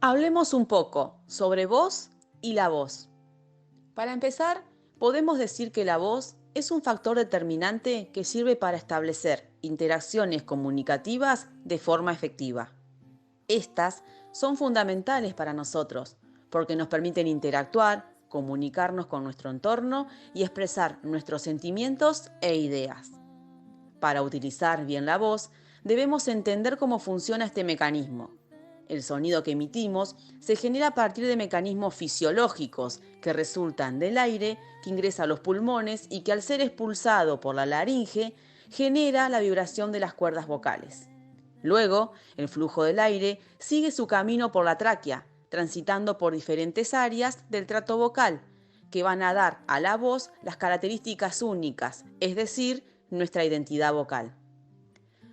Hablemos un poco sobre voz y la voz. Para empezar, podemos decir que la voz es un factor determinante que sirve para establecer interacciones comunicativas de forma efectiva. Estas son fundamentales para nosotros porque nos permiten interactuar, comunicarnos con nuestro entorno y expresar nuestros sentimientos e ideas. Para utilizar bien la voz, debemos entender cómo funciona este mecanismo. El sonido que emitimos se genera a partir de mecanismos fisiológicos que resultan del aire que ingresa a los pulmones y que al ser expulsado por la laringe genera la vibración de las cuerdas vocales. Luego, el flujo del aire sigue su camino por la tráquea, transitando por diferentes áreas del trato vocal, que van a dar a la voz las características únicas, es decir, nuestra identidad vocal.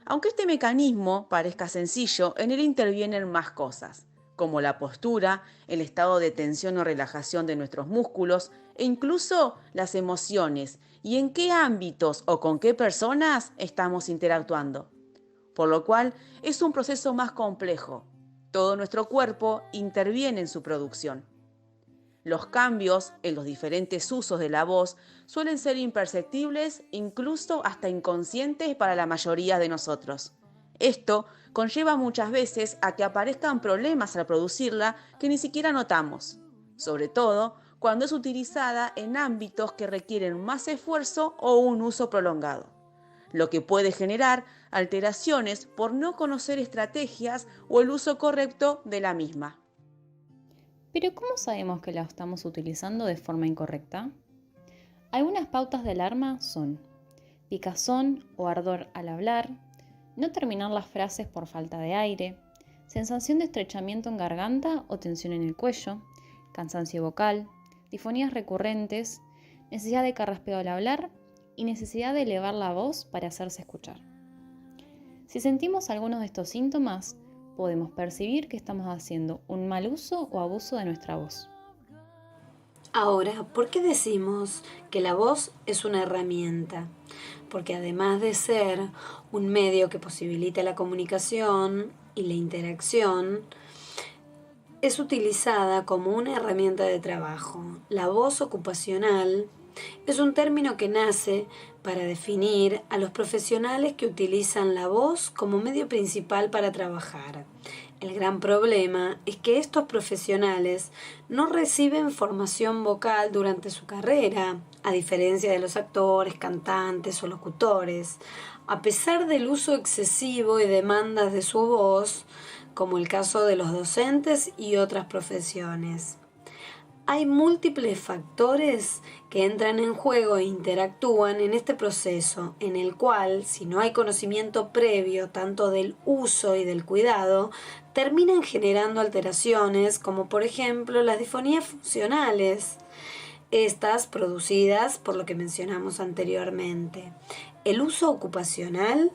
Aunque este mecanismo parezca sencillo, en él intervienen más cosas, como la postura, el estado de tensión o relajación de nuestros músculos e incluso las emociones y en qué ámbitos o con qué personas estamos interactuando. Por lo cual es un proceso más complejo. Todo nuestro cuerpo interviene en su producción. Los cambios en los diferentes usos de la voz suelen ser imperceptibles, incluso hasta inconscientes para la mayoría de nosotros. Esto conlleva muchas veces a que aparezcan problemas al producirla que ni siquiera notamos, sobre todo cuando es utilizada en ámbitos que requieren más esfuerzo o un uso prolongado, lo que puede generar alteraciones por no conocer estrategias o el uso correcto de la misma. Pero ¿cómo sabemos que la estamos utilizando de forma incorrecta? Algunas pautas de alarma son picazón o ardor al hablar, no terminar las frases por falta de aire, sensación de estrechamiento en garganta o tensión en el cuello, cansancio vocal, difonías recurrentes, necesidad de carraspeo al hablar y necesidad de elevar la voz para hacerse escuchar. Si sentimos algunos de estos síntomas, podemos percibir que estamos haciendo un mal uso o abuso de nuestra voz. Ahora, ¿por qué decimos que la voz es una herramienta? Porque además de ser un medio que posibilita la comunicación y la interacción, es utilizada como una herramienta de trabajo. La voz ocupacional es un término que nace para definir a los profesionales que utilizan la voz como medio principal para trabajar. El gran problema es que estos profesionales no reciben formación vocal durante su carrera, a diferencia de los actores, cantantes o locutores. A pesar del uso excesivo y demandas de su voz, como el caso de los docentes y otras profesiones. Hay múltiples factores que entran en juego e interactúan en este proceso, en el cual, si no hay conocimiento previo tanto del uso y del cuidado, terminan generando alteraciones como por ejemplo las disfonías funcionales, estas producidas por lo que mencionamos anteriormente. El uso ocupacional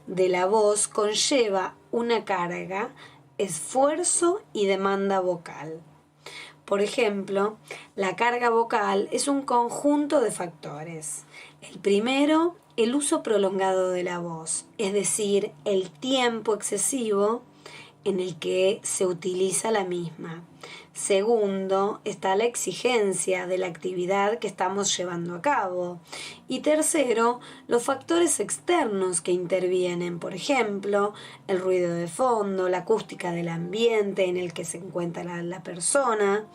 de la voz conlleva una carga, esfuerzo y demanda vocal. Por ejemplo, la carga vocal es un conjunto de factores. El primero, el uso prolongado de la voz, es decir, el tiempo excesivo en el que se utiliza la misma. Segundo, está la exigencia de la actividad que estamos llevando a cabo. Y tercero, los factores externos que intervienen, por ejemplo, el ruido de fondo, la acústica del ambiente en el que se encuentra la persona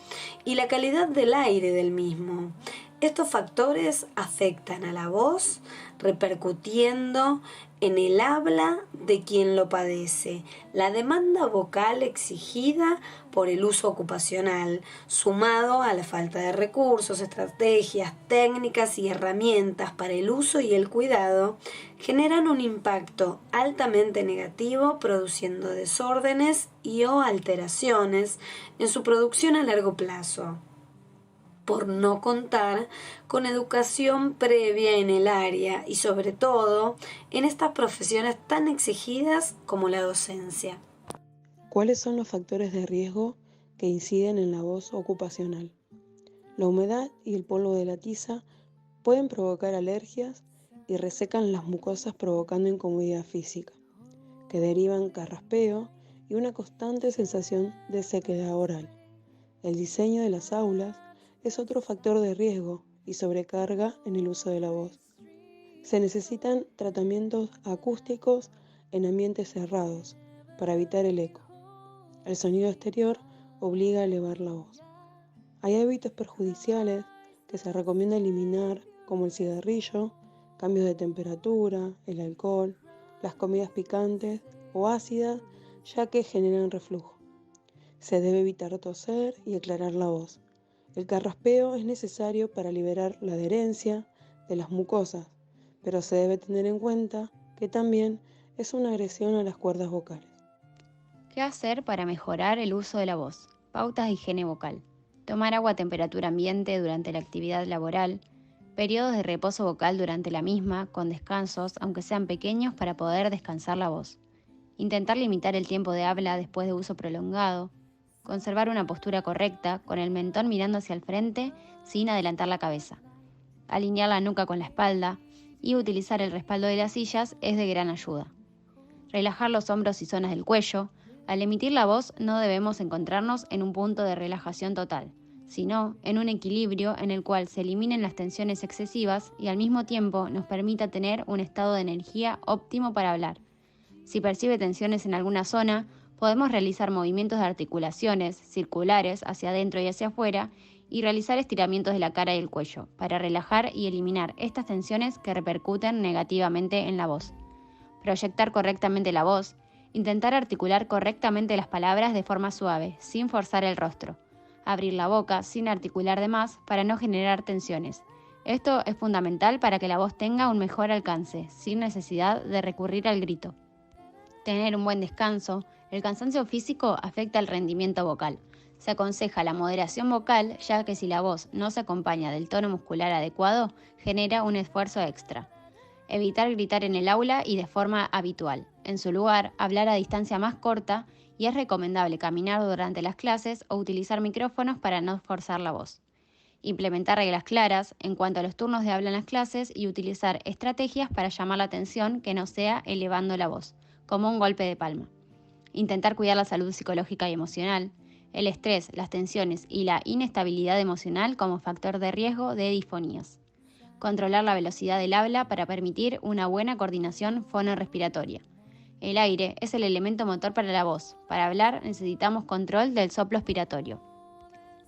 y la calidad del aire del mismo. Estos factores afectan a la voz, repercutiendo en el habla de quien lo padece. La demanda vocal exigida por el uso ocupacional, sumado a la falta de recursos, estrategias, técnicas y herramientas para el uso y el cuidado, generan un impacto altamente negativo, produciendo desórdenes y o alteraciones en su producción a largo plazo, por no contar con educación previa en el área y sobre todo en estas profesiones tan exigidas como la docencia. ¿Cuáles son los factores de riesgo que inciden en la voz ocupacional? La humedad y el polvo de la tiza pueden provocar alergias y resecan las mucosas provocando incomodidad física, que derivan carraspeo y una constante sensación de sequedad oral. El diseño de las aulas es otro factor de riesgo y sobrecarga en el uso de la voz. Se necesitan tratamientos acústicos en ambientes cerrados para evitar el eco. El sonido exterior obliga a elevar la voz. Hay hábitos perjudiciales que se recomienda eliminar, como el cigarrillo, cambios de temperatura, el alcohol, las comidas picantes o ácidas, ya que generan reflujo. Se debe evitar toser y aclarar la voz. El carraspeo es necesario para liberar la adherencia de las mucosas, pero se debe tener en cuenta que también es una agresión a las cuerdas vocales. ¿Qué hacer para mejorar el uso de la voz? Pautas de higiene vocal. Tomar agua a temperatura ambiente durante la actividad laboral. Periodos de reposo vocal durante la misma, con descansos, aunque sean pequeños, para poder descansar la voz. Intentar limitar el tiempo de habla después de uso prolongado. Conservar una postura correcta, con el mentón mirando hacia el frente, sin adelantar la cabeza. Alinear la nuca con la espalda y utilizar el respaldo de las sillas es de gran ayuda. Relajar los hombros y zonas del cuello. Al emitir la voz no debemos encontrarnos en un punto de relajación total, sino en un equilibrio en el cual se eliminen las tensiones excesivas y al mismo tiempo nos permita tener un estado de energía óptimo para hablar. Si percibe tensiones en alguna zona, podemos realizar movimientos de articulaciones circulares hacia adentro y hacia afuera y realizar estiramientos de la cara y el cuello para relajar y eliminar estas tensiones que repercuten negativamente en la voz. Proyectar correctamente la voz. Intentar articular correctamente las palabras de forma suave, sin forzar el rostro. Abrir la boca sin articular de más para no generar tensiones. Esto es fundamental para que la voz tenga un mejor alcance, sin necesidad de recurrir al grito. Tener un buen descanso. El cansancio físico afecta el rendimiento vocal. Se aconseja la moderación vocal, ya que si la voz no se acompaña del tono muscular adecuado, genera un esfuerzo extra. Evitar gritar en el aula y de forma habitual. En su lugar, hablar a distancia más corta y es recomendable caminar durante las clases o utilizar micrófonos para no forzar la voz. Implementar reglas claras en cuanto a los turnos de habla en las clases y utilizar estrategias para llamar la atención que no sea elevando la voz, como un golpe de palma. Intentar cuidar la salud psicológica y emocional. El estrés, las tensiones y la inestabilidad emocional como factor de riesgo de disfonías. Controlar la velocidad del habla para permitir una buena coordinación fonorrespiratoria. El aire es el elemento motor para la voz. Para hablar necesitamos control del soplo expiratorio.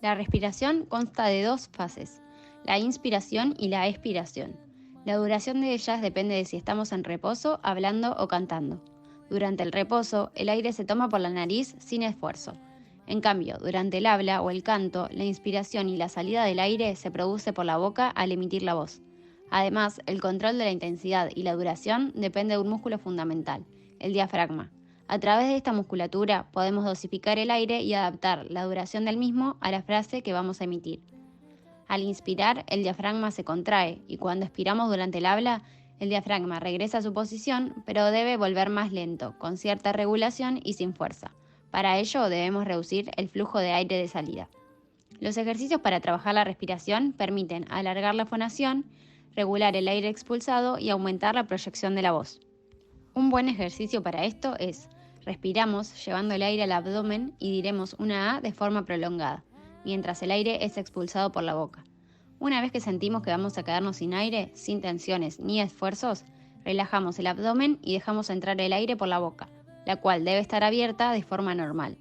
La respiración consta de dos fases, la inspiración y la expiración. La duración de ellas depende de si estamos en reposo, hablando o cantando. Durante el reposo, el aire se toma por la nariz sin esfuerzo. En cambio, durante el habla o el canto, la inspiración y la salida del aire se produce por la boca al emitir la voz. Además, el control de la intensidad y la duración depende de un músculo fundamental, el diafragma. A través de esta musculatura podemos dosificar el aire y adaptar la duración del mismo a la frase que vamos a emitir. Al inspirar, el diafragma se contrae y cuando expiramos durante el habla, el diafragma regresa a su posición, pero debe volver más lento, con cierta regulación y sin fuerza. Para ello debemos reducir el flujo de aire de salida. Los ejercicios para trabajar la respiración permiten alargar la fonación, regular el aire expulsado y aumentar la proyección de la voz. Un buen ejercicio para esto es: respiramos llevando el aire al abdomen y diremos una A de forma prolongada, mientras el aire es expulsado por la boca. Una vez que sentimos que vamos a quedarnos sin aire, sin tensiones ni esfuerzos, relajamos el abdomen y dejamos entrar el aire por la boca, la cual debe estar abierta de forma normal.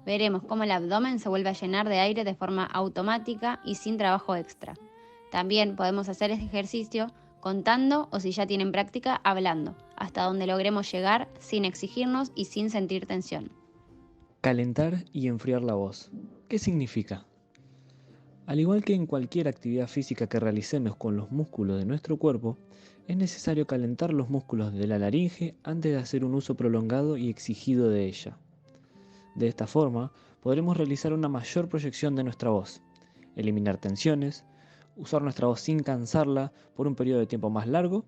Veremos cómo el abdomen se vuelve a llenar de aire de forma automática y sin trabajo extra. También podemos hacer este ejercicio contando o, si ya tienen práctica, hablando, hasta donde logremos llegar sin exigirnos y sin sentir tensión. Calentar y enfriar la voz. ¿Qué significa? Al igual que en cualquier actividad física que realicemos con los músculos de nuestro cuerpo, es necesario calentar los músculos de la laringe antes de hacer un uso prolongado y exigido de ella. De esta forma, podremos realizar una mayor proyección de nuestra voz, eliminar tensiones, usar nuestra voz sin cansarla por un periodo de tiempo más largo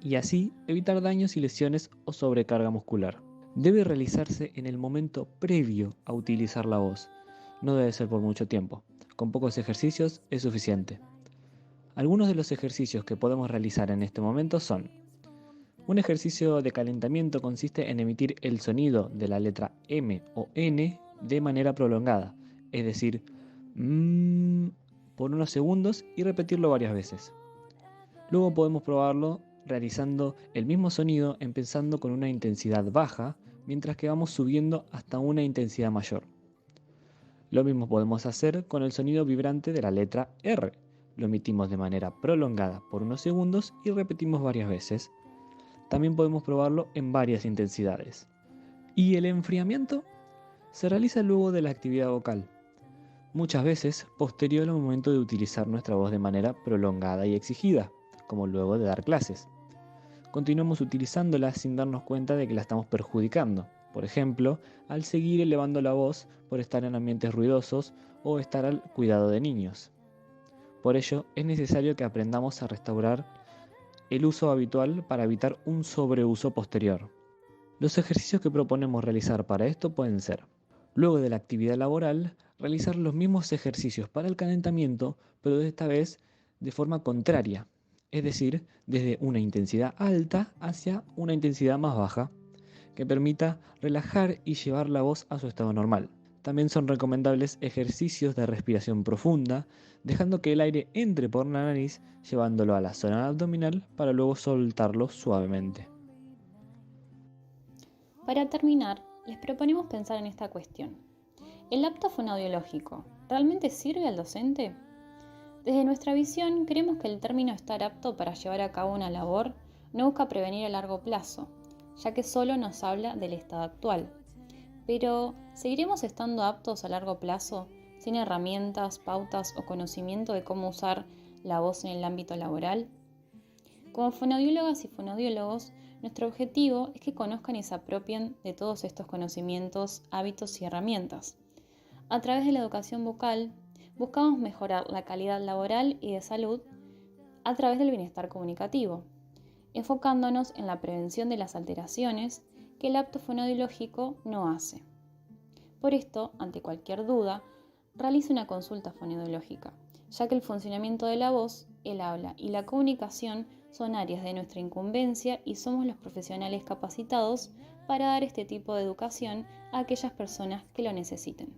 y así evitar daños y lesiones o sobrecarga muscular. Debe realizarse en el momento previo a utilizar la voz. No debe ser por mucho tiempo. Con pocos ejercicios es suficiente. Algunos de los ejercicios que podemos realizar en este momento son: Un ejercicio de calentamiento consiste en emitir el sonido de la letra M o N de manera prolongada, es decir, por unos segundos y repetirlo varias veces. Luego podemos probarlo realizando el mismo sonido empezando con una intensidad baja, mientras que vamos subiendo hasta una intensidad mayor. Lo mismo podemos hacer con el sonido vibrante de la letra R. Lo emitimos de manera prolongada por unos segundos y repetimos varias veces. También podemos probarlo en varias intensidades. Y el enfriamiento se realiza luego de la actividad vocal, muchas veces posterior al momento de utilizar nuestra voz de manera prolongada y exigida, como luego de dar clases. Continuamos utilizándola sin darnos cuenta de que la estamos perjudicando, por ejemplo, al seguir elevando la voz por estar en ambientes ruidosos o estar al cuidado de niños. Por ello, es necesario que aprendamos a restaurar el uso habitual para evitar un sobreuso posterior. Los ejercicios que proponemos realizar para esto pueden ser: luego de la actividad laboral, realizar los mismos ejercicios para el calentamiento, pero esta vez de forma contraria, es decir, desde una intensidad alta hacia una intensidad más baja, que permita relajar y llevar la voz a su estado normal. También son recomendables ejercicios de respiración profunda, dejando que el aire entre por la nariz, llevándolo a la zona abdominal para luego soltarlo suavemente. Para terminar, les proponemos pensar en esta cuestión. ¿El apto fonoaudiológico realmente sirve al docente? Desde nuestra visión, creemos que el término estar apto para llevar a cabo una labor no busca prevenir a largo plazo, ya que solo nos habla del estado actual. Pero, ¿seguiremos estando aptos a largo plazo sin herramientas, pautas o conocimiento de cómo usar la voz en el ámbito laboral? Como fonoaudiólogas y fonoaudiólogos, nuestro objetivo es que conozcan y se apropien de todos estos conocimientos, hábitos y herramientas. A través de la educación vocal, buscamos mejorar la calidad laboral y de salud a través del bienestar comunicativo, enfocándonos en la prevención de las alteraciones que el apto fonoaudiológico no hace. Por esto, ante cualquier duda, realice una consulta fonoaudiológica, ya que el funcionamiento de la voz, el habla y la comunicación son áreas de nuestra incumbencia y somos los profesionales capacitados para dar este tipo de educación a aquellas personas que lo necesiten.